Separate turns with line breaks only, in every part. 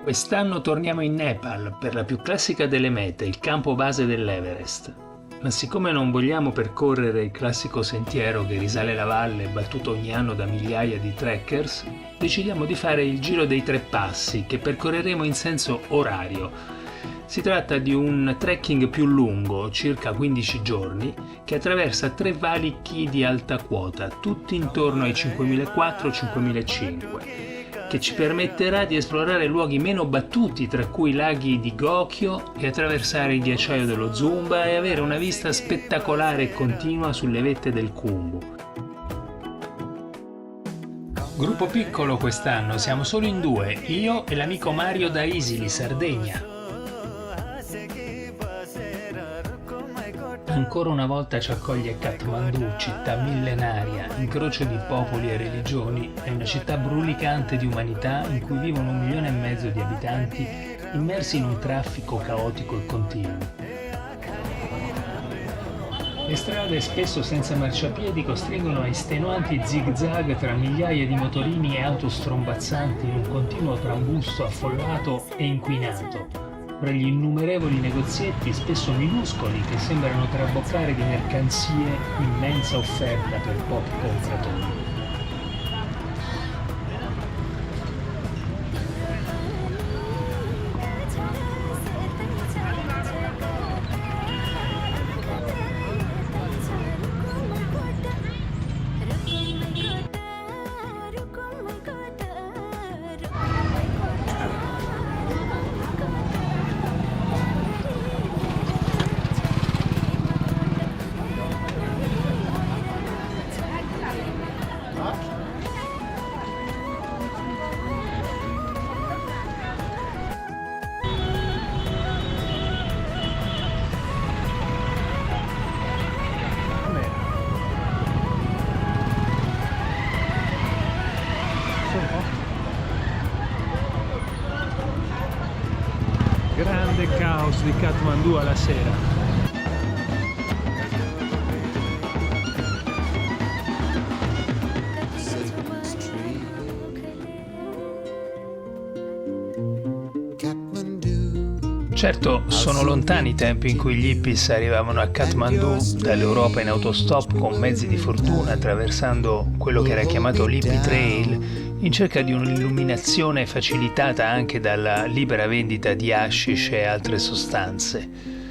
Quest'anno torniamo in Nepal per la più classica delle mete, il campo base dell'Everest. Ma siccome non vogliamo percorrere il classico sentiero che risale la valle battuto ogni anno da migliaia di trekkers, decidiamo di fare il Giro dei Tre Passi che percorreremo in senso orario. Si tratta di un trekking più lungo, circa 15 giorni, che attraversa 3 valichi di alta quota, tutti intorno ai 5400-5005. che ci permetterà di esplorare luoghi meno battuti, tra cui i laghi di Gokyo, e attraversare il ghiacciaio dello Zumba e avere una vista spettacolare e continua sulle vette del Khumbu. Gruppo piccolo quest'anno, siamo solo in 2, io e l'amico Mario da Isili, Sardegna. Ancora una volta ci accoglie Kathmandu, città millenaria, incrocio di popoli e religioni, è una città brulicante di umanità in cui vivono 1,5 milioni di abitanti immersi in un traffico caotico e continuo. Le strade, spesso senza marciapiedi, costringono a estenuanti zig-zag tra migliaia di motorini e auto strombazzanti in un continuo trambusto affollato e inquinato, tra gli innumerevoli negozietti, spesso minuscoli, che sembrano traboccare di mercanzie immensa offerta per pochi compratori. Grande caos di Kathmandu alla sera. Certo, sono lontani i tempi in cui gli hippies arrivavano a Kathmandu dall'Europa in autostop con mezzi di fortuna, attraversando quello che era chiamato l'Hippie Trail, in cerca di un'illuminazione facilitata anche dalla libera vendita di hashish e altre sostanze.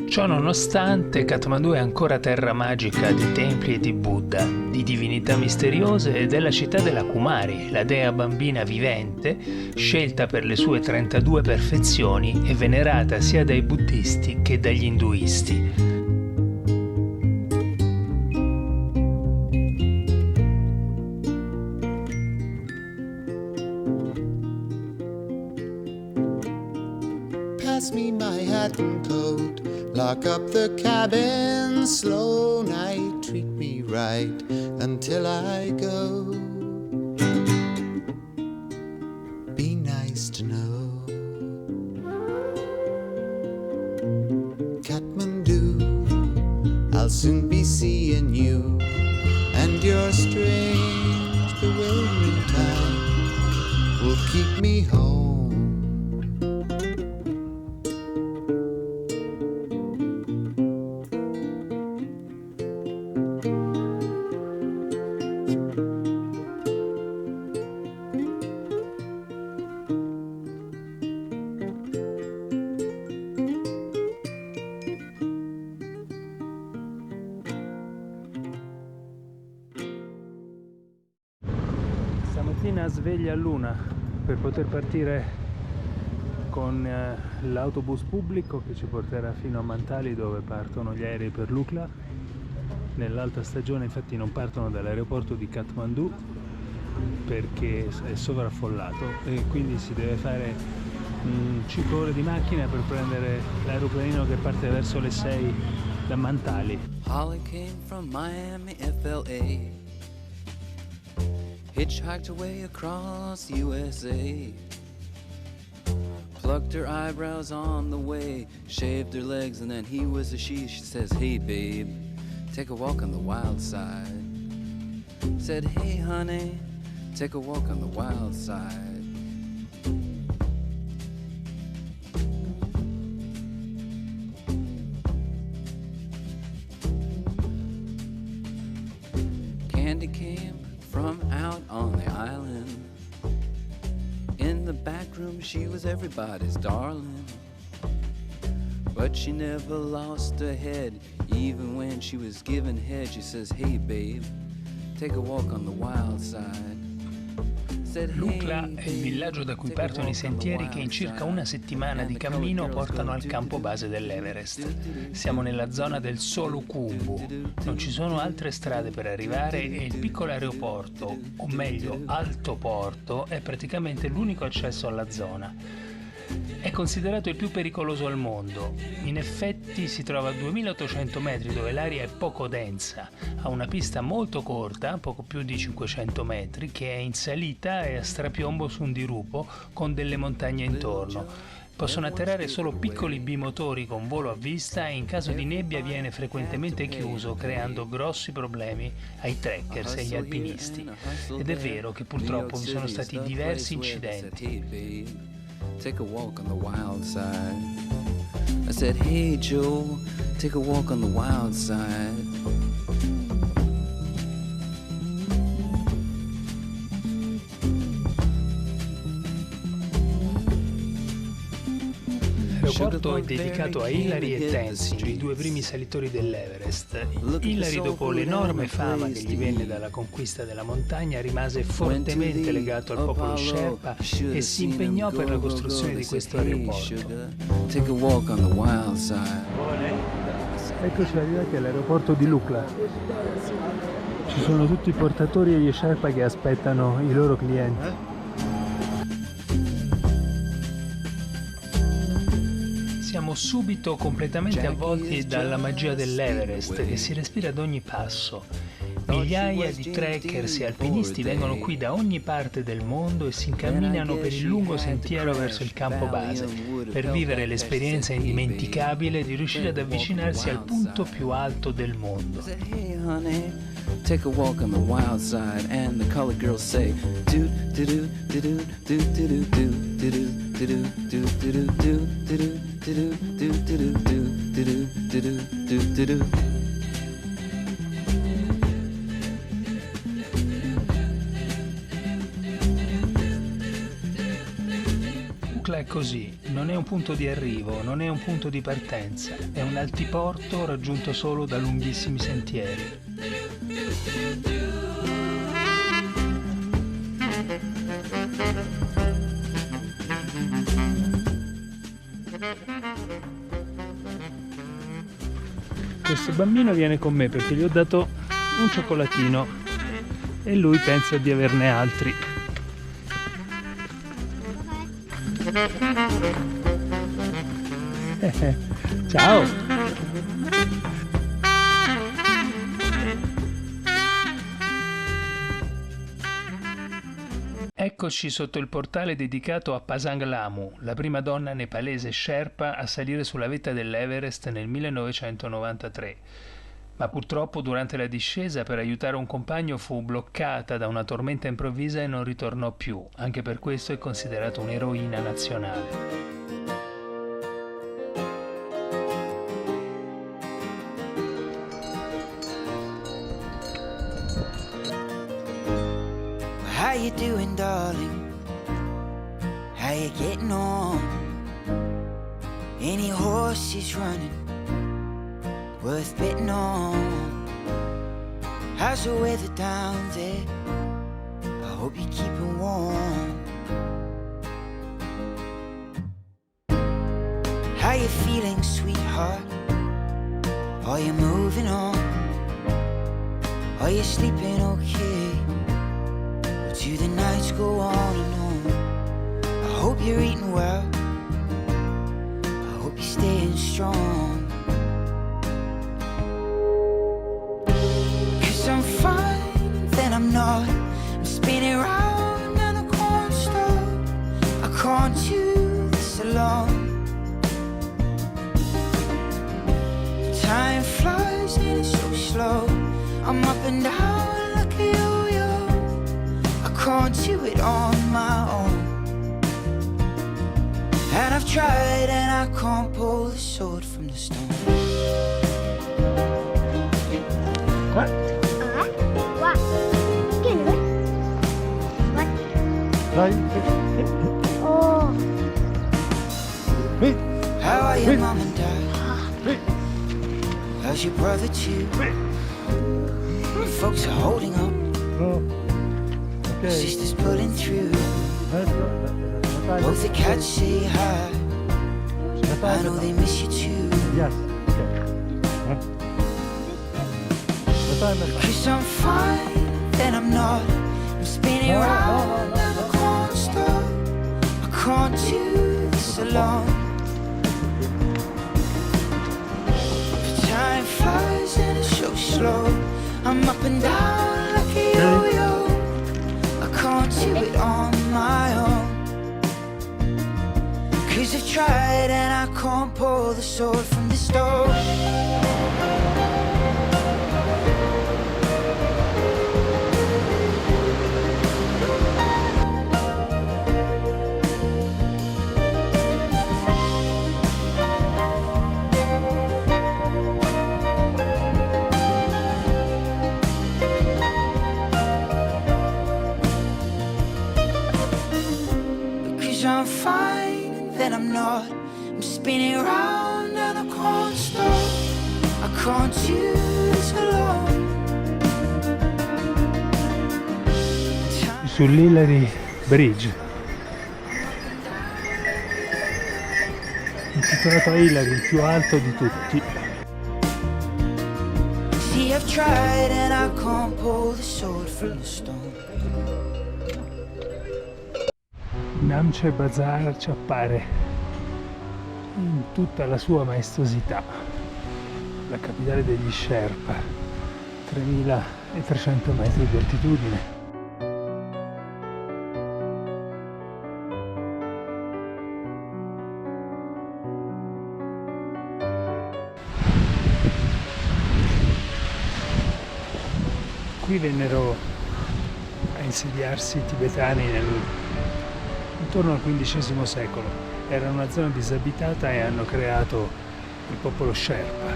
Ciò nonostante, Kathmandu è ancora terra magica di templi e di Buddha, di divinità misteriose e della città della Kumari, la dea bambina vivente, scelta per le sue 32 perfezioni e venerata sia dai buddisti che dagli induisti.
Pass me my hat and coat. Lock up the cabin, slow night, treat me right until I go. Be nice to know. Kathmandu, I'll soon be seeing you and your strange, bewildering time will keep me home.
Stamattina sveglia a luna per poter partire con l'autobus pubblico che ci porterà fino a Mantali, dove partono gli aerei per l'UCLA. Nell'alta stagione infatti non partono dall'aeroporto di Kathmandu perché è sovraffollato e quindi si deve fare 5 ore di macchina per prendere l'aeroplanino che parte verso le 6 da Mantali.
Holly came from Miami, FLA. Hitchhiked away across USA. plucked her eyebrows on the way, shaved her legs, and then he was a she. She says, hey babe, take a walk on the wild side. Said, hey honey, take a walk on the wild side. Candy came from out on the island. In the back room she was everybody's darling, but she never lost her head. Even when she was giving head, she says, hey babe, take a walk on the wild side.
Lukla è il villaggio da cui partono i sentieri che in circa una settimana di cammino portano al campo base dell'Everest. Siamo nella zona del Solukhumbu, non ci sono altre strade per arrivare e il piccolo aeroporto, o meglio Alto Porto, è praticamente l'unico accesso alla zona. È considerato il più pericoloso al mondo. In effetti si trova a 2800 metri dove l'aria è poco densa, ha una pista molto corta, poco più di 500 metri, che è in salita e a strapiombo su un dirupo con delle montagne intorno. Possono atterrare solo piccoli bimotori con volo a vista e in caso di nebbia viene frequentemente chiuso, creando grossi problemi ai trekkers e agli alpinisti. Ed è vero che purtroppo vi sono stati diversi incidenti.
Take a walk on the wild side. I said, hey Joe, take a walk on the wild side.
L'aeroporto è dedicato a Hillary e Tenzin, i due primi salitori dell'Everest. Hillary, dopo l'enorme fama che gli venne dalla conquista della montagna, rimase fortemente legato al popolo Sherpa e si impegnò per la costruzione di questo aeroporto. Eccoci arrivati all'aeroporto di Lukla. Ci sono tutti i portatori e gli Sherpa che aspettano i loro clienti. Siamo subito completamente avvolti dalla magia dell'Everest che si respira ad ogni passo. Migliaia di trekkers e alpinisti vengono qui da ogni parte del mondo e si incamminano per il lungo sentiero verso il campo base per vivere l'esperienza indimenticabile di riuscire ad avvicinarsi al punto più alto del mondo.
Take a walk on the wild side, and the colored girls say, do do do do do do do do do do do do do do do.
Lukla è così, non è un punto di arrivo, non è un punto di partenza, è un altiporto raggiunto solo da lunghissimi sentieri. Questo bambino viene con me perché gli ho dato un cioccolatino e lui pensa di averne altri. Ciao! Eccoci sotto il portale dedicato a Pasang Lamu, la prima donna nepalese Sherpa a salire sulla vetta dell'Everest nel 1993. Ma purtroppo durante la discesa per aiutare un compagno fu bloccata da una tormenta improvvisa e non ritornò più. Anche per questo è considerata un'eroina nazionale.
How you doing, darling? How you getting on? Any horses running worth betting on? How's the weather down there? I hope you're keeping warm. How you feeling, sweetheart? Are you moving on? Are you sleeping okay? Do the nights go on and on? I hope you're eating well. I hope you're staying strong. 'Cause I'm fine, then I'm not. I'm spinning round in a corn stone. I can't do this alone. can't do it on my own. And I've tried and I can't pull the sword from the stone.
What? Oh.
How are your mom and dad? How's your brother too? Your folks are holding up. Sister's pulling through. Both the cats say hi. I know they miss you too.
Yes.
Cause I'm fine, then I'm not. I'm spinning round and I can't stop. I can't do this alone. But time flies and it's so slow. I'm up and down like a yo-yo. I can't do it on my own. Cause I've tried and I can't pull the sword from the stone. I'm fine, then I'm not. I'm spinning around and I can't stop. I can't do this alone.
Sull'Hillary Bridge, intitolato a Hillary, il più alto di tutti.
See, I've tried and I can't pull the sword from the stone.
Namche Bazaar ci appare in tutta la sua maestosità, la capitale degli Sherpa, 3300 metri di altitudine. Qui vennero a insediarsi i tibetani intorno al XV secolo. Era una zona disabitata e hanno creato il popolo Sherpa.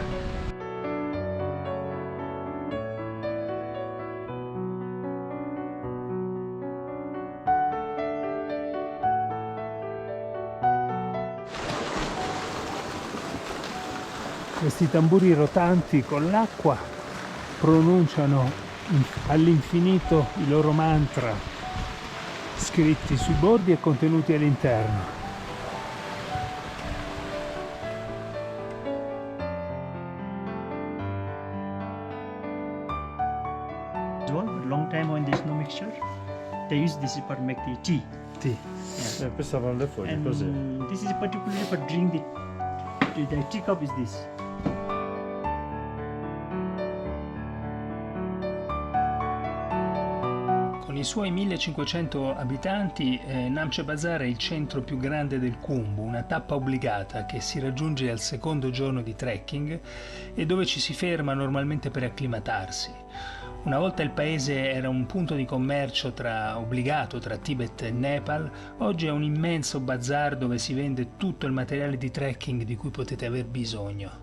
Questi tamburi rotanti con l'acqua pronunciano all'infinito i loro mantra, scritti sui bordi e contenuti all'interno.
Long time when there's no mixture, they use this for make the tea.
Tea.
Questa vanno le foglie così. This is particularly for drink the tea cup is this.
Con i suoi 1500 abitanti, Namche Bazaar è il centro più grande del Khumbu, una tappa obbligata che si raggiunge al secondo giorno di trekking e dove ci si ferma normalmente per acclimatarsi. Una volta il paese era un punto di commercio obbligato tra Tibet e Nepal, oggi è un immenso bazar dove si vende tutto il materiale di trekking di cui potete aver bisogno.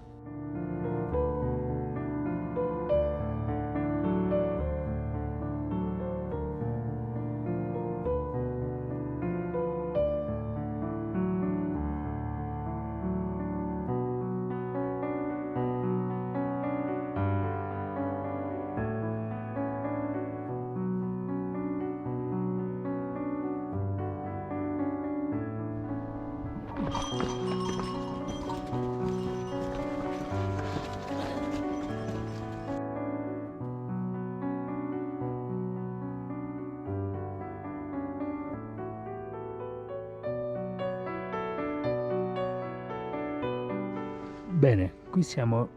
Bene, qui siamo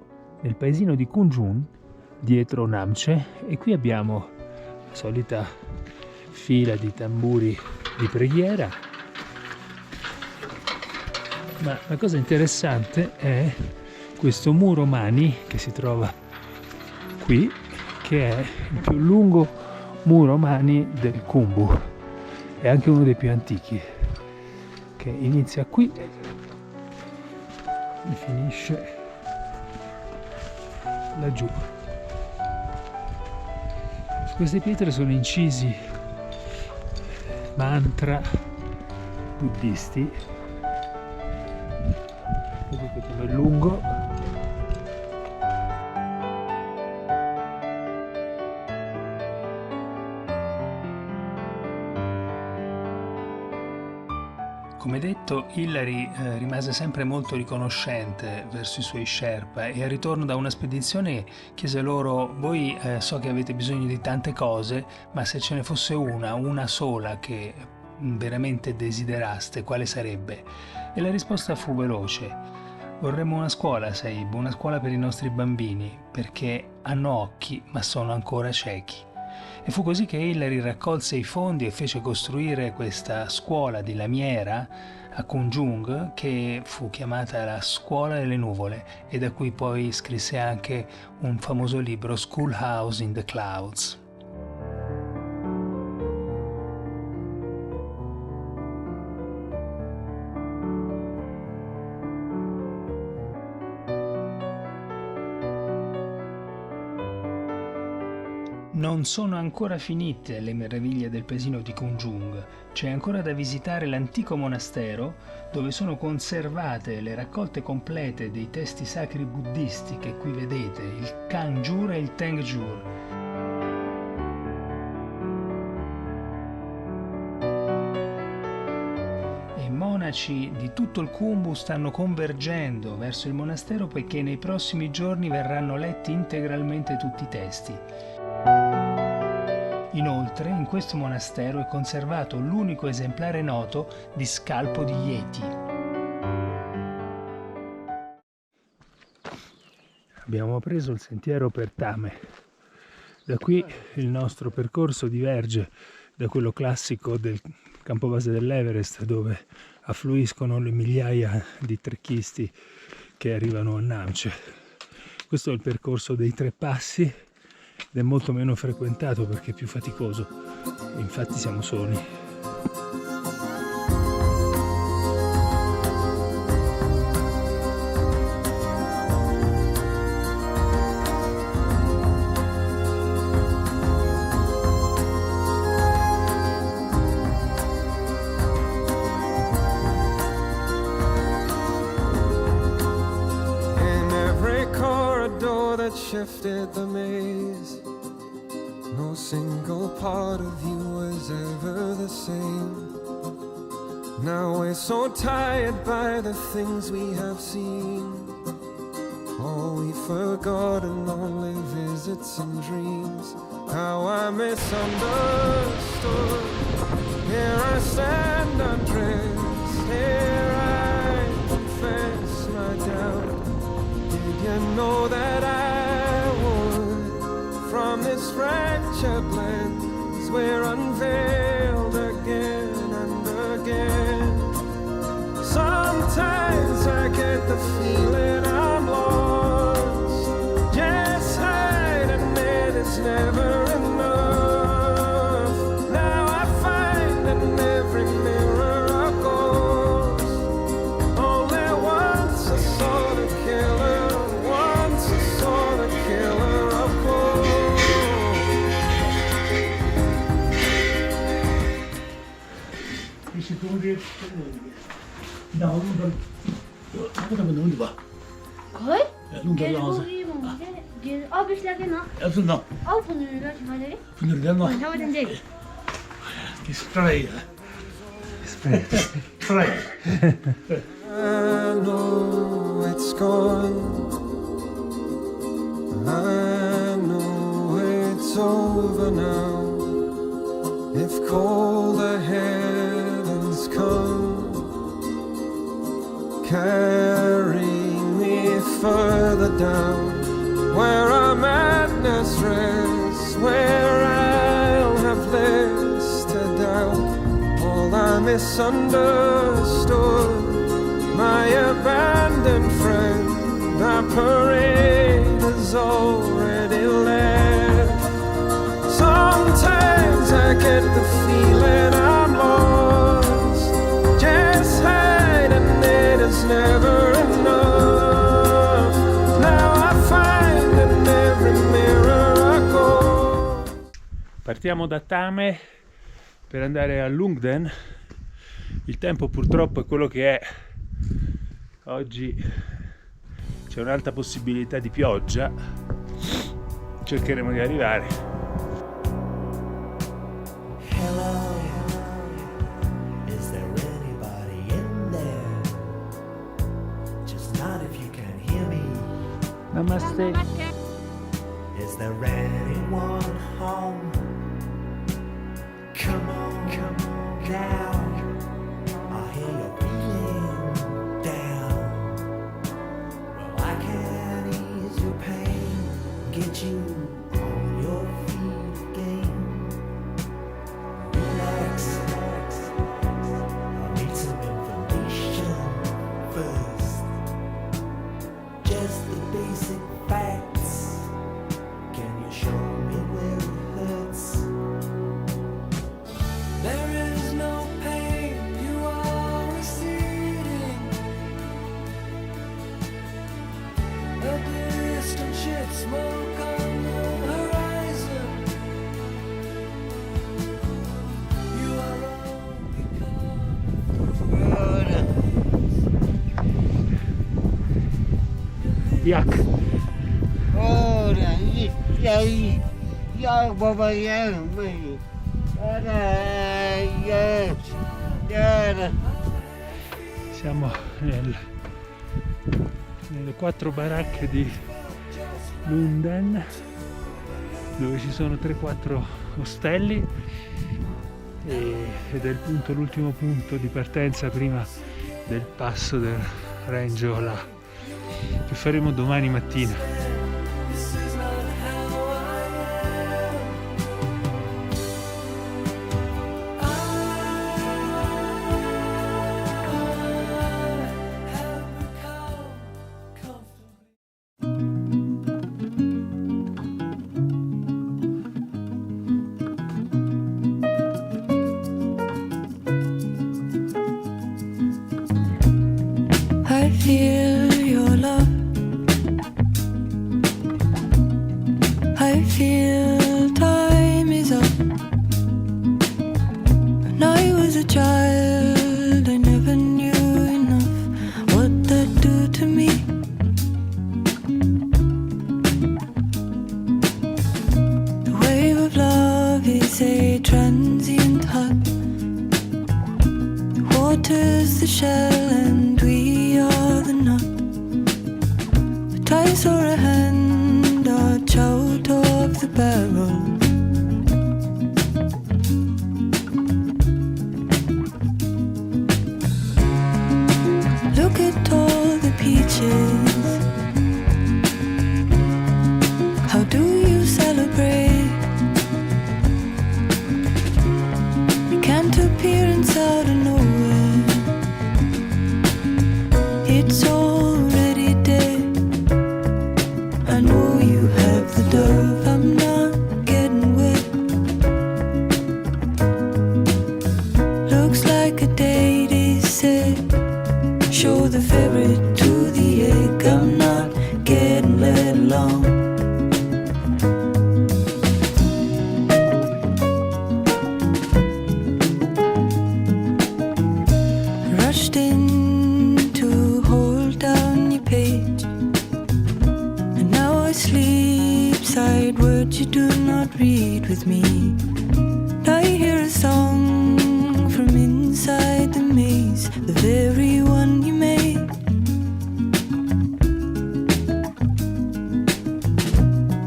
nel paesino di Kunjun, dietro Namche, e qui abbiamo la solita fila di tamburi di preghiera. Ma la cosa interessante è questo muro Mani che si trova qui, che è il più lungo muro Mani del Khumbu. è anche uno dei più antichi, che inizia qui e finisce laggiù. Su queste pietre sono incisi mantra buddisti, vedete com'è lungo. Come detto, Hillary rimase sempre molto riconoscente verso i suoi Sherpa e al ritorno da una spedizione chiese loro: voi so che avete bisogno di tante cose, ma se ce ne fosse una sola che veramente desideraste, quale sarebbe? E la risposta fu veloce: vorremmo una scuola, Saib, una scuola per i nostri bambini, perché hanno occhi ma sono ancora ciechi. E fu così che Hillary raccolse i fondi e fece costruire questa scuola di lamiera a Kunjung, che fu chiamata la Scuola delle Nuvole, e da cui poi scrisse anche un famoso libro, Schoolhouse in the Clouds. Non sono ancora finite le meraviglie del paesino di Kunjung. C'è ancora da visitare l'antico monastero, dove sono conservate le raccolte complete dei testi sacri buddisti che qui vedete, il Kangjur e il Tengjur. E i monaci di tutto il Khumbu stanno convergendo verso il monastero, poiché nei prossimi giorni verranno letti integralmente tutti i testi. Inoltre, in questo monastero è conservato l'unico esemplare noto di scalpo di Yeti. Abbiamo preso il sentiero per Tame. Da qui il nostro percorso diverge da quello classico del campo base dell'Everest, dove affluiscono le migliaia di trekkisti che arrivano a Namche. Questo è il percorso dei 3 passi ed è molto meno frequentato perché è più faticoso, infatti siamo soli.
In every corridor that shifted the maze, no single part of you was ever the same. Now we're so tired by the things we have seen. All we've forgotten, only visits and dreams. How I misunderstood. Here I stand undressed. Here I confess my doubt. Did you know that I would? From this fractured lens, we're unveiled again and again. Sometimes I get the feeling I'm lost. Just hide and it is never enough. Now I find in every mirror a ghost. Only once I saw the killer, once I saw the killer, of course.
Koy. Gel vurayım onu. Gel. Al beşlerden al.
Yapsın
Al bunu hadi.
분들은 너
Tamam hadi.
스프레이 스프레이
I know it's gone. I know it's over now. If colder heavens come, carrying me further down, where our madness rests, where I'll have less to doubt. All I misunderstood, my abandoned friend, our parade has already left. Sometimes I get the feeling I'm lost.
partiamo da Thame per andare a Lungden. Il tempo purtroppo è quello che è. Oggi c'è un'alta possibilità di pioggia. Cercheremo di arrivare.
Hello, is there anybody in there? Just not if you can hear me.
Namaste.
Is there anyone home? Come on now. I hear you're feeling down. Well, I can ease your pain, get you on your feet again. Relax, I need some information first. Just the basic facts. Can you show me where it hurts? There is no pain, you are receding. A distant ship, smoke on the horizon. You are
Yak. Siamo nelle 4 baracche di Lunden, dove ci sono 3-4 ostelli ed è l'ultimo punto di partenza prima del passo del Rangiola che faremo domani mattina.
I feel your love. I feel time is up. When I was a child, I never knew enough what that do to me. The wave of love is a transient hug. The water's the shell and we are the nut. But I saw a hand arch out of the barrel. Look at all the peaches. How do you celebrate? You can't appear inside of nowhere. It's already dead. I know you have the dove. I'm not getting wet. Looks like a date is set. Show the ferret to the egg. I'm not getting let along. Rushed in to hold down your page, and now I sleep side words you do not read with me. And I hear a song from inside the maze, the very one you made.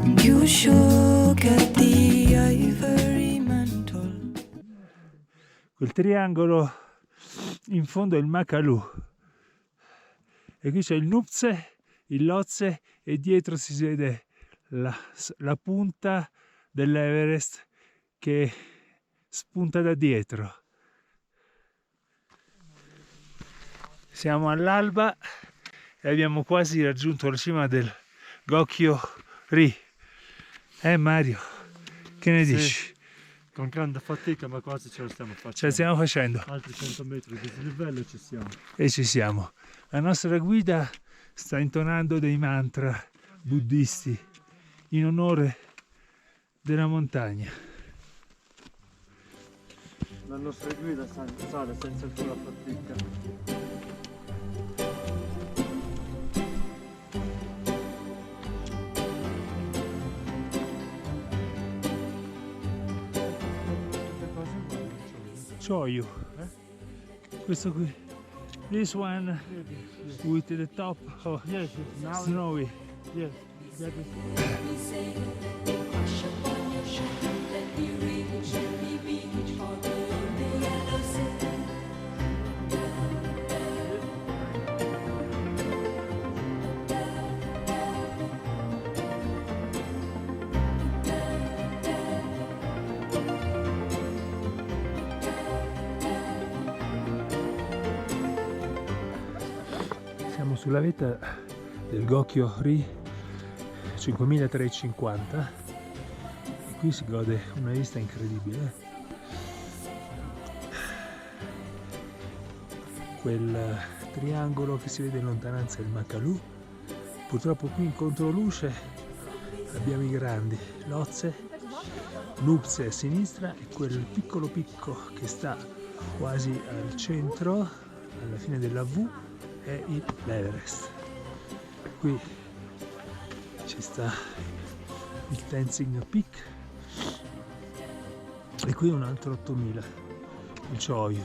And you shook at the ivory mantle.
Quel triangolo in fondo è il Makalu e qui c'è il Nuptse, il Lhotse e dietro si vede la punta dell'Everest che spunta da dietro. Siamo all'alba e abbiamo quasi raggiunto la cima del Gokyo Ri. Mario, che ne dici?
Con grande fatica, ma quasi ce la stiamo facendo.
Ce la stiamo facendo.
Altri 100 metri di dislivello ci siamo.
E ci siamo. La nostra guida sta intonando dei mantra buddisti in onore della montagna.
La nostra guida sale senza alcuna fatica.
Choyu, questo qui, this one with the top of snowy.
Yes, that is.
Siamo sulla vetta del Gokyo-ri 5350 e qui si gode una vista incredibile. Quel triangolo che si vede in lontananza è il Makalu. Purtroppo qui in controluce abbiamo i grandi Lhotse, Nuptse a sinistra e quel piccolo picco che sta quasi al centro, alla fine della V, è l'Everest. Qui ci sta il Tenzing Peak e qui un altro 8000, il Choyu.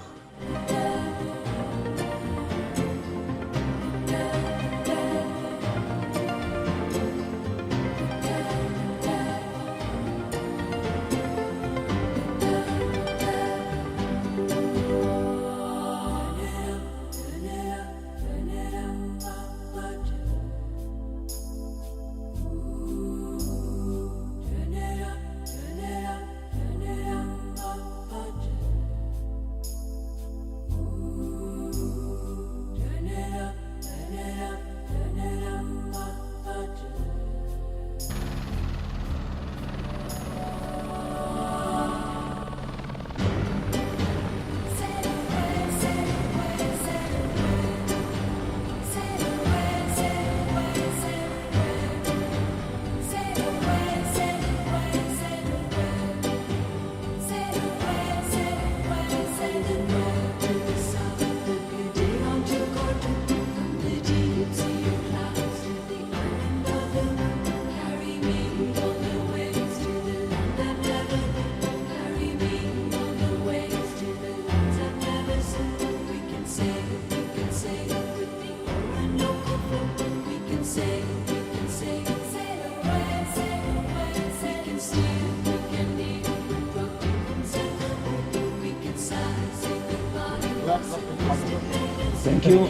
Thank you.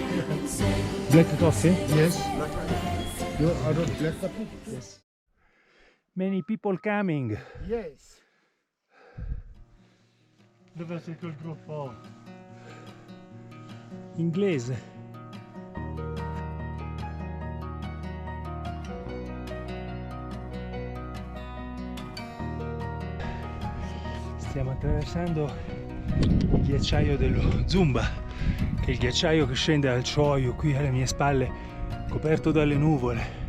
Black coffee?
Yes. You order black coffee?
Yes. Many people coming.
Yes.
Dove sei quel gruppo?
Inglese. Stiamo attraversando il ghiacciaio dello Zumba, che è il ghiacciaio che scende dal Choyu qui alle mie spalle, coperto dalle nuvole.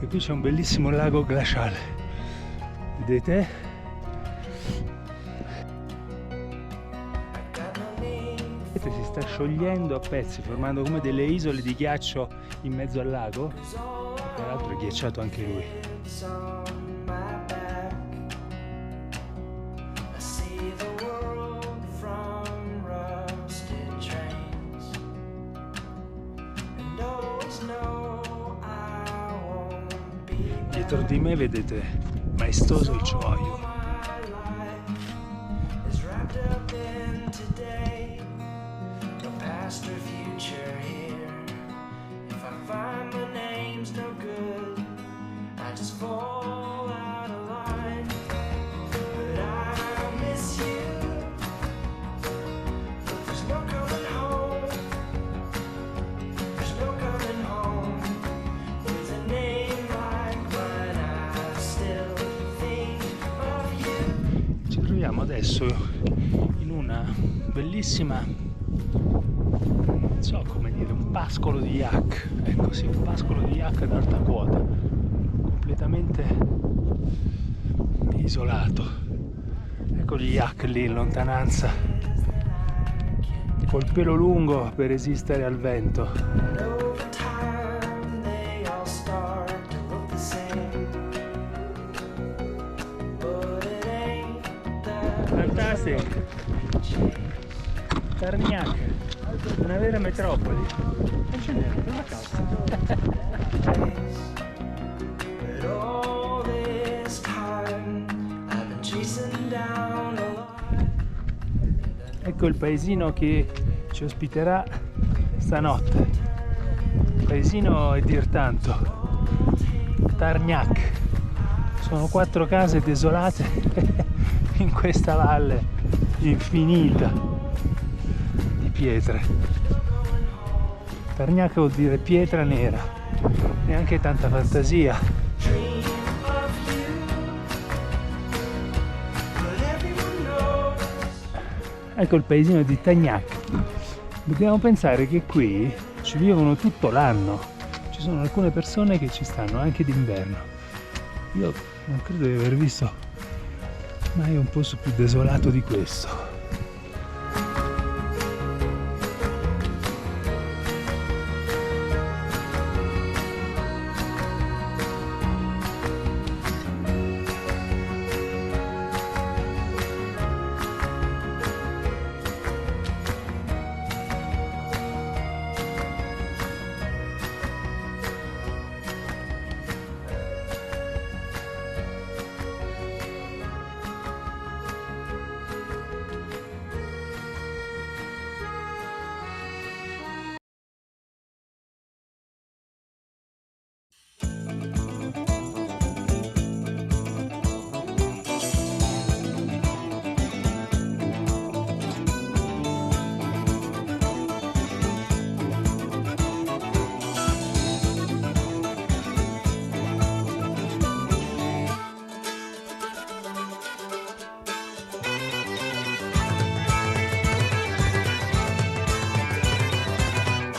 E qui c'è un bellissimo lago glaciale. Vedete? Vedete, si sta sciogliendo a pezzi, formando come delle isole di ghiaccio in mezzo al lago. E peraltro è ghiacciato anche lui. Dietro di me vedete maestoso il Choyu. Adesso in una bellissima, non so come dire, un pascolo di yak, ecco sì, un pascolo di yak ad alta quota, completamente isolato. Ecco gli yak lì in lontananza col pelo lungo per resistere al vento.
And over time they all start to look the same. But it ain't that
Fantastico! Tarniac, una vera metropoli.
E ce n'era per la casa.
place. But all this time I've been chasing down a line.
Ecco il paesino che ci ospiterà stanotte. Il paesino è dir tanto. Tarniac. Sono 4 case desolate in questa valle infinita di pietre. Tarniac vuol dire pietra nera, neanche tanta fantasia.
Dream of you, but everyone knows.
Ecco il paesino di Tagnac. Dobbiamo pensare che qui ci vivono tutto l'anno. Ci sono alcune persone che ci stanno anche d'inverno. Io non credo di aver visto mai un posto più desolato di questo.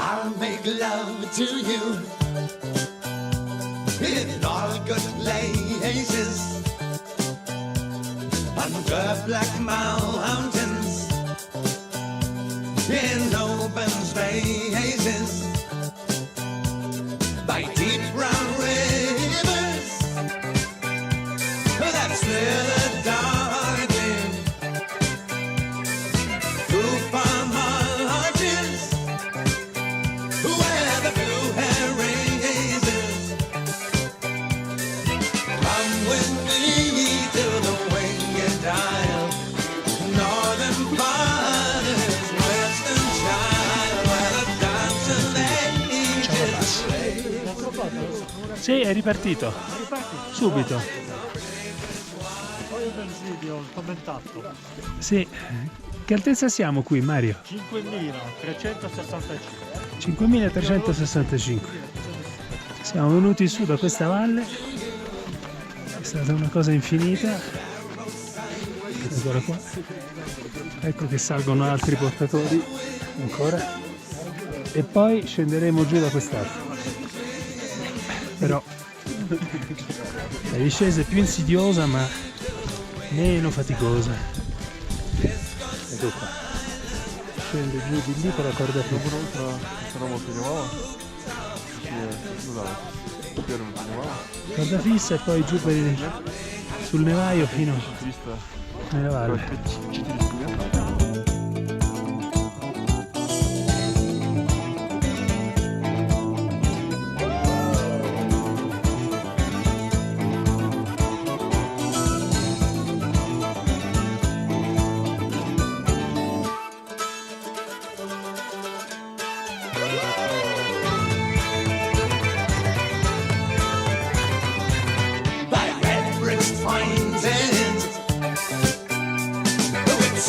I'll make love to you in all good places, under black mountains, in open spaces, by deep brown rivers that thrill the darkening, through farm arches where the blue hair raises. Come with me to the winged isle, northern fathers, western child, where the dance of ages play.
Sì, è ripartito. Subito.
Poi nel video ho commentato
Sì. Che altezza siamo qui, Mario?
5.365.
5365. Siamo venuti su da questa valle. È stata una cosa infinita. Eccola qua. Ecco che salgono altri portatori ancora. E poi scenderemo giù da quest'altro. Però la discesa è più insidiosa ma meno faticosa. Ecco qua. Scende giù di lì per la corda fissa. Corda fissa e poi giù sul nevaio fino nella valle.
By red bricks pointed with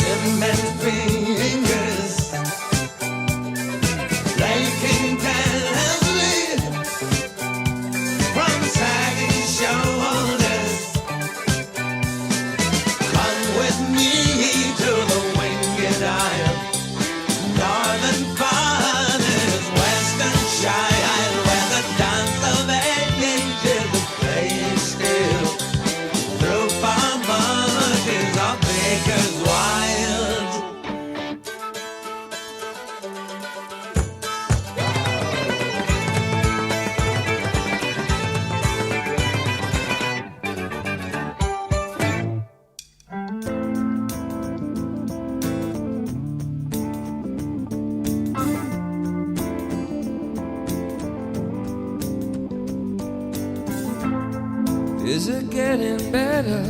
Is it getting better?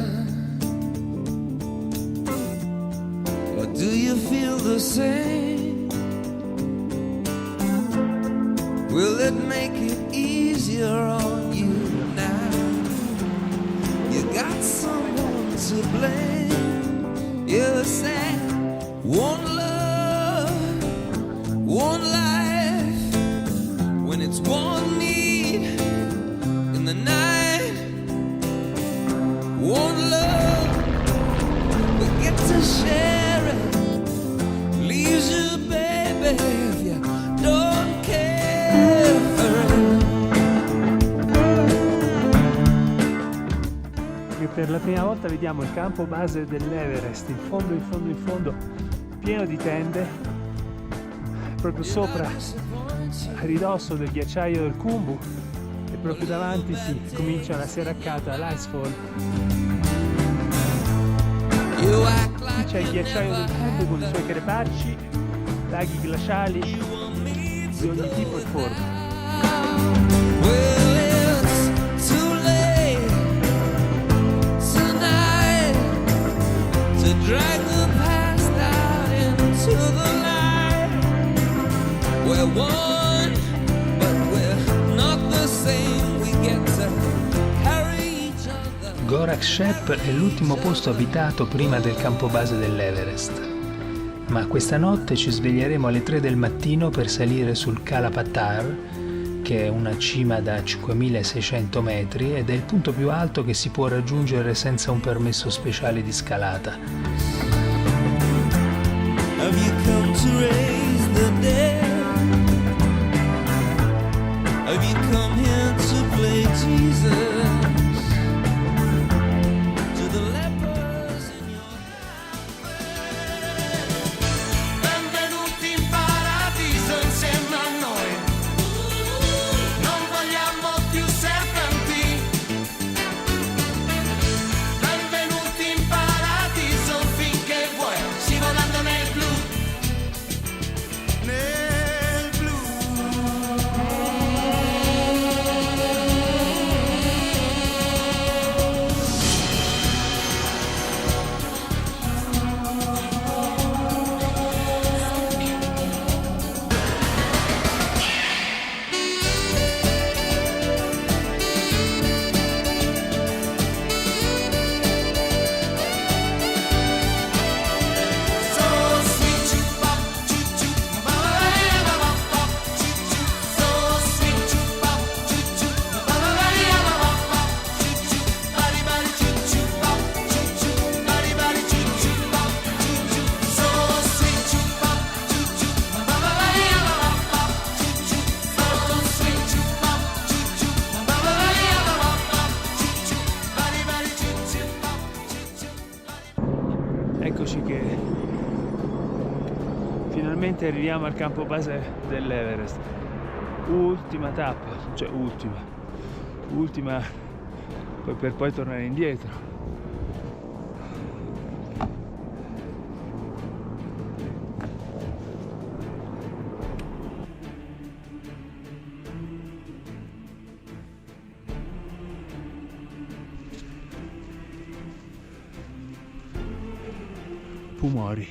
Or do you feel the same? Will it make it easier on you now? You got someone to blame. You said one love, one life, when it's one need in the night, one love, we get to share it, leaves you, baby, if you don't care for
Che per la prima volta vediamo il campo base dell'Everest, in fondo, pieno di tende, proprio sopra, a ridosso del ghiacciaio del Khumbu, e proprio davanti si comincia la seraccata, l'Icefall. Qui c'è il ghiacciaio del Khumbu con i suoi crepacci, laghi glaciali di ogni tipo e forma.
drag the past out into the light. We're one, but we're not the same. We get to carry each other.
Gorak Shep è l'ultimo posto abitato prima del campo base dell'Everest. Ma questa notte ci sveglieremo alle 3 del mattino per salire sul Kalapatar, che è una cima da 5.600 metri ed è il punto più alto che si può raggiungere senza un permesso speciale di scalata.
Have you come to raise the dead? Have you come here to play Jesus? To the lepers in your benvenuti in paradiso insieme a noi. Non vogliamo più serpenti. Benvenuti in paradiso finché vuoi, scivolando nel blu.
Eccoci che finalmente arriviamo al campo base dell'Everest. Ultima tappa, cioè ultima per poi tornare indietro. Pumori,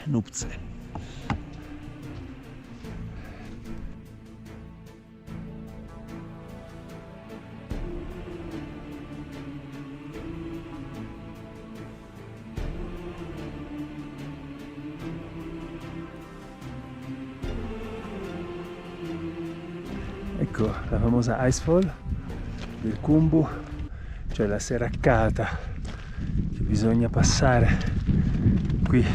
Nupze. Ecco la famosa Icefall del Khumbu, cioè la seraccata che bisogna passare qui.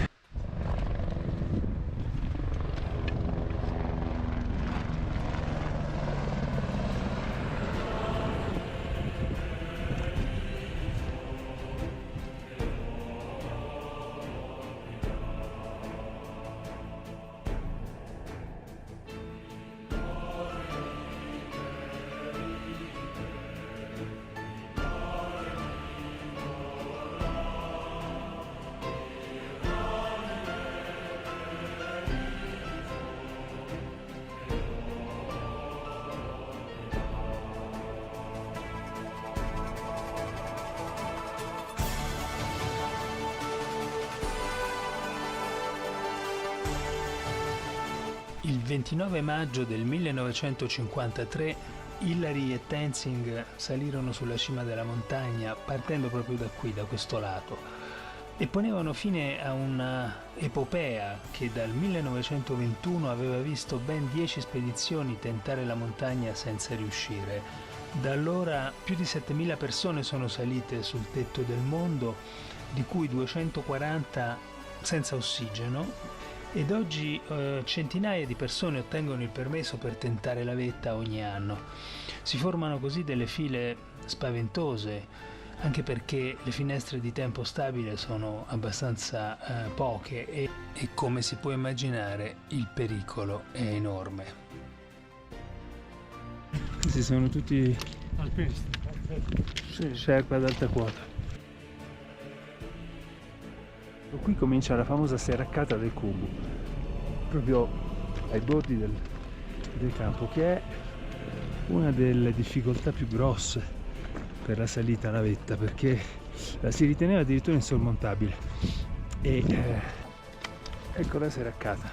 Il 29 maggio del 1953 Hillary e Tenzing salirono sulla cima della montagna partendo proprio da qui, da questo lato, e ponevano fine a una epopea che dal 1921 aveva visto ben 10 spedizioni tentare la montagna senza riuscire. Da allora più di 7.000 persone sono salite sul tetto del mondo, di cui 240 senza ossigeno, ed oggi centinaia di persone ottengono il permesso per tentare la vetta ogni anno. Si formano così delle file spaventose, anche perché le finestre di tempo stabile sono abbastanza poche e come si può immaginare il pericolo è enorme. Questi sono tutti alpinisti, Sherpa ad alta quota. Qui comincia la famosa seraccata del Khumbu, proprio ai bordi del campo, che è una delle difficoltà più grosse per la salita alla vetta, perché la si riteneva addirittura insormontabile. E ecco la seraccata.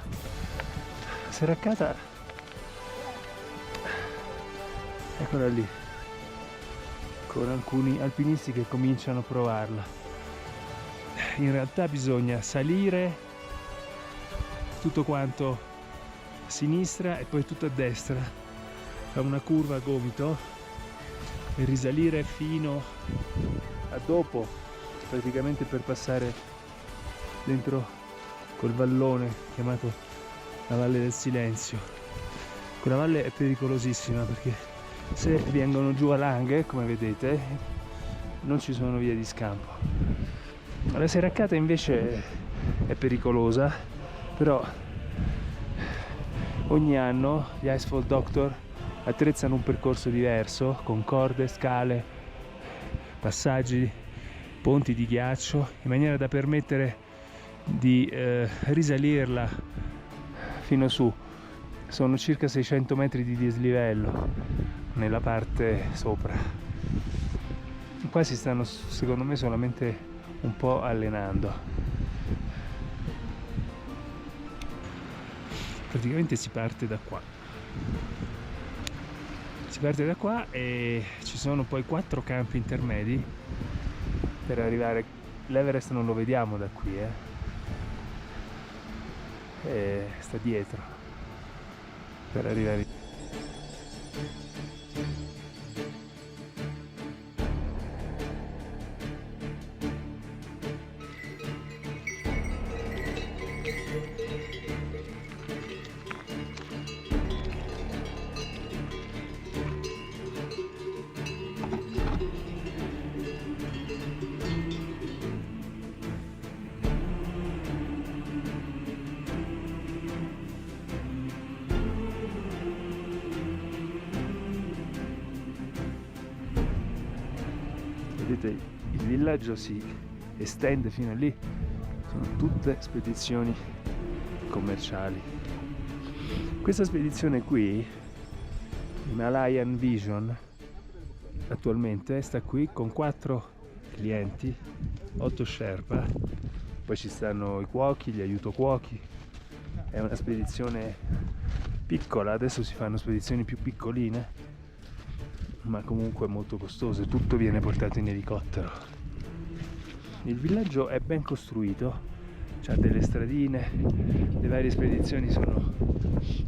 La seraccata, eccola lì, con alcuni alpinisti che cominciano a provarla. In realtà bisogna salire tutto quanto a sinistra e poi tutto a destra, fa una curva a gomito e risalire fino a dopo, praticamente, per passare dentro quel vallone chiamato la Valle del Silenzio. Quella valle è pericolosissima perché se vengono giù a langhe, come vedete, non ci sono vie di scampo. La seraccata invece è pericolosa, però ogni anno gli Icefall Doctor attrezzano un percorso diverso con corde, scale, passaggi, ponti di ghiaccio, in maniera da permettere di risalirla fino su. Sono circa 600 metri di dislivello nella parte sopra. Qua si stanno, secondo me, solamente un po' allenando. Praticamente si parte da qua. Si parte da qua e ci sono poi 4 campi intermedi per arrivare. L'Everest non lo vediamo da qui, sta dietro per arrivare. Vedete, il villaggio si estende fino a lì, sono tutte spedizioni commerciali. Questa spedizione qui, Himalayan Vision, attualmente sta qui con 4 clienti, 8 Sherpa, poi ci stanno i cuochi, gli aiutocuochi. È una spedizione piccola, adesso si fanno spedizioni più piccoline, ma comunque molto costose, tutto viene portato in elicottero. Il villaggio è ben costruito, c'ha delle stradine, le varie spedizioni sono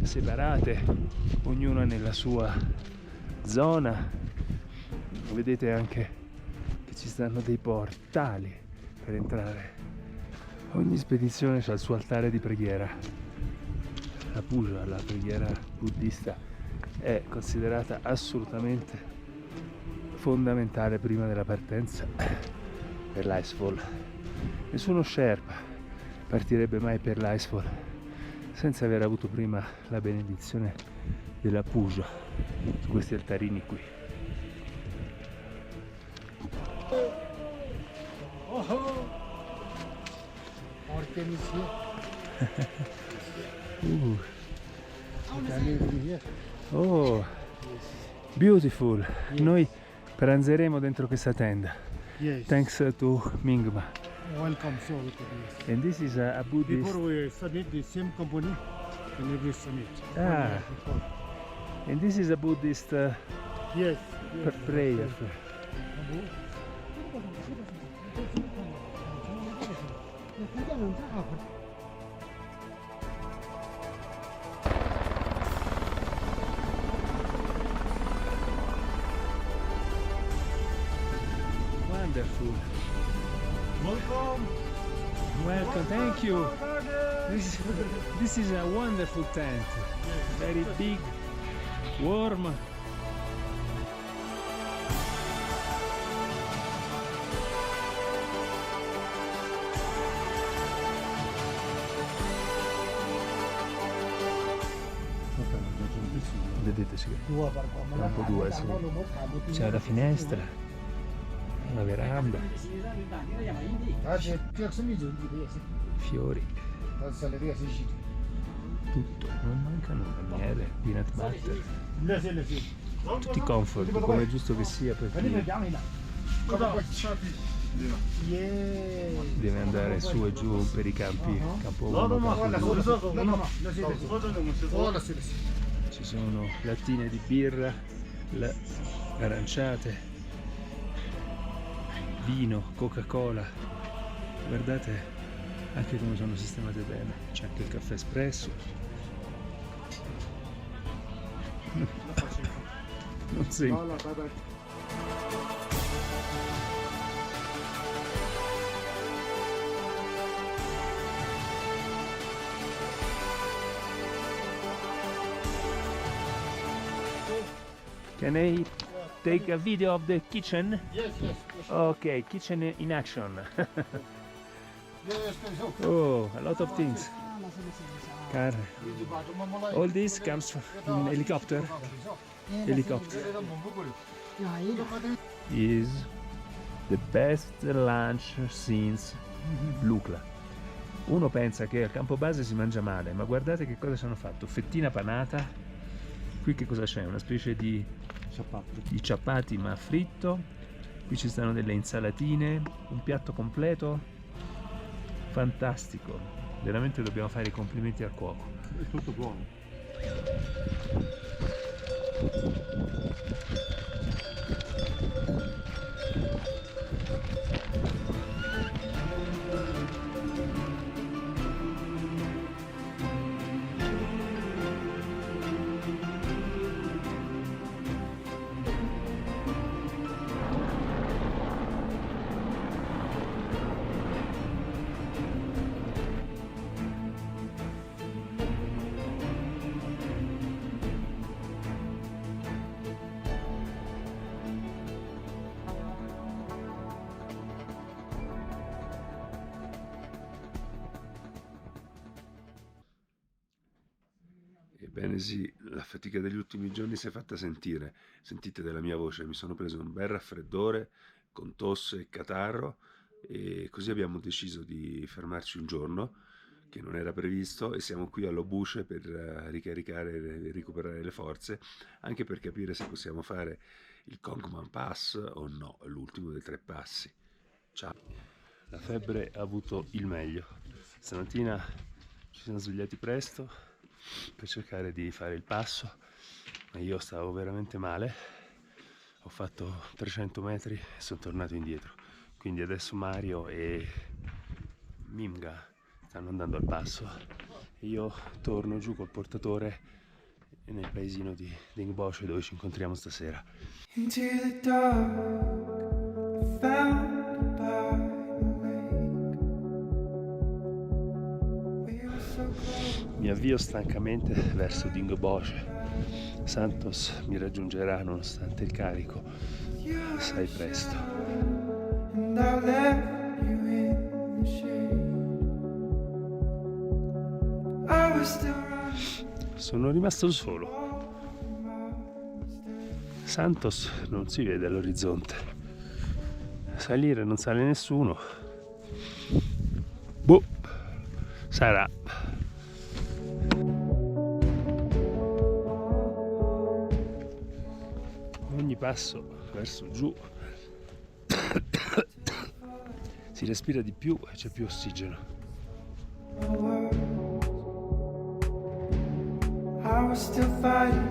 separate, ognuna nella sua zona. Vedete anche che ci stanno dei portali per entrare. Ogni spedizione ha il suo altare di preghiera. La puja, la preghiera buddista, è considerata assolutamente fondamentale prima della partenza per l'Icefall. Nessuno Sherpa partirebbe mai per l'Icefall senza aver avuto prima la benedizione della puja su questi altarini qui. Oh, beautiful. Noi pranzeremo dentro questa tenda.
Yes.
Thanks to Mingma.
Welcome, so yes.
And this is a Buddhist.
Before we studied the same company,
And it is on it.
Ah. And this is a Buddhist
Yes.
prayer. Wonderful.
Welcome.
Welcome, thank you. This is a wonderful tent. Very big, warm. Vedete, sì. Campo 2, sì. C'è la finestra, una veranda, fiori, tutto, non manca nulla, miele, peanut butter, tutti comfort, come è giusto che sia per chi deve andare su e giù per i campi, campo 1, campo 2. Ci sono lattine di birra, aranciate, vino, Coca-Cola. Guardate anche come sono sistemate bene. C'è anche il caffè espresso. Non sembra. Can I take a video of the kitchen?
Yes.
Okay, kitchen in action.
Yes.
Oh, a lot of things. Car. All this comes from helicopter. Helicopter is the best lunch since Lukla. Uno pensa che al campo base si mangia male, ma guardate che cosa ci hanno fatto. Fettina panata. Qui che cosa c'è? Una specie di ciappati ma fritto. Qui ci stanno delle insalatine, un piatto completo. Fantastico. Veramente dobbiamo fare i complimenti al cuoco.
È tutto buono.
Ebbene sì, la fatica degli ultimi giorni si è fatta sentire. Sentite della mia voce, mi sono preso un bel raffreddore con tosse e catarro e così abbiamo deciso di fermarci un giorno che non era previsto e siamo qui all'Obuche per ricaricare e recuperare le forze, anche per capire se possiamo fare il Kongman Pass o no, l'ultimo dei 3 passi. Ciao! La febbre ha avuto il meglio. Stamattina ci siamo svegliati presto per cercare di fare il passo, ma io stavo veramente male. Ho fatto 300 metri e sono tornato indietro, quindi adesso Mario e Mimga stanno andando al passo e io torno giù col portatore nel paesino di Dingboche dove ci incontriamo stasera.
Into the dark, found by the lake.
Mi avvio stancamente verso Dingboche. Santos mi raggiungerà nonostante il carico assai presto.
And I left you in the shade. I was still running.
Sono rimasto solo. Santos non si vede all'orizzonte. Salire non sale nessuno. Boh, sarà. Ogni passo verso giù si respira di più e c'è più ossigeno.
was still fighting.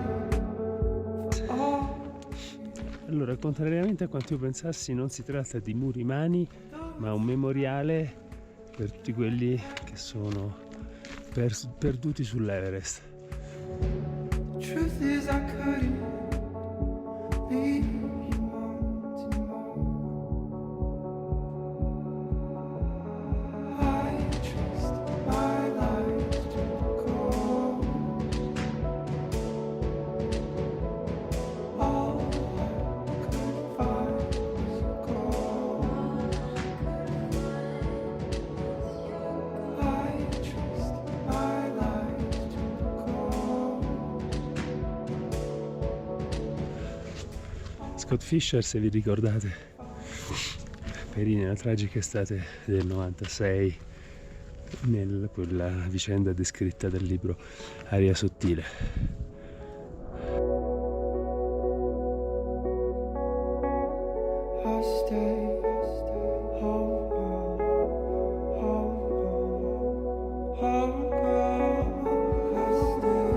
Allora, contrariamente a quanto io pensassi, non si tratta di muri mani, ma un memoriale per tutti quelli che sono perduti sull'Everest.
Truth is I couldn't leave you wanting more. I trust my life to go. All I could find was gold. I trust my life to go.
Scott Fischer, se vi ricordate, perì nella tragica estate del 96, quella vicenda descritta dal libro Aria sottile.
I'll stay home, home, home, girl. I'll stay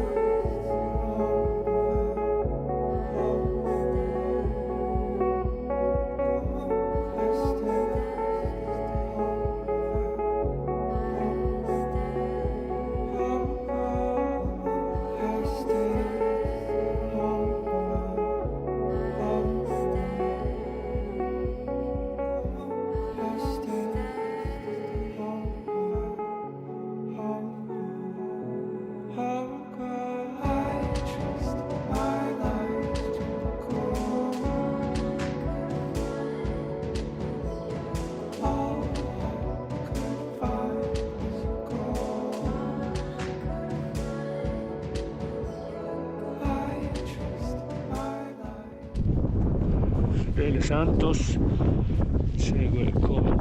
Ele Santos segue il cono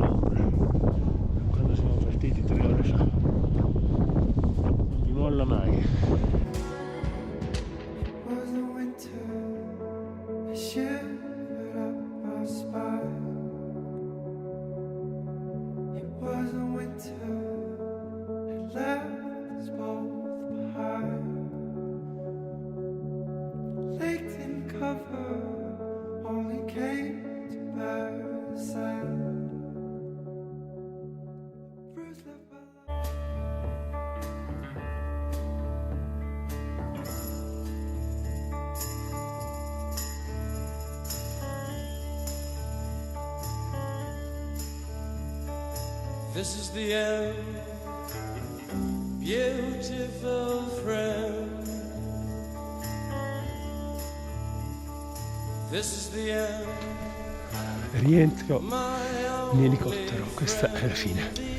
quando siamo partiti 3 ore fa, non mi molla mai.
Was the winter, I shivered up my spine. It was the winter, it left us both behind. The lake didn't cover, only came to bear the sand. Bruce left by
This is the end, beautiful friend. This is the end.
Rientro in elicottero, questa è la fine.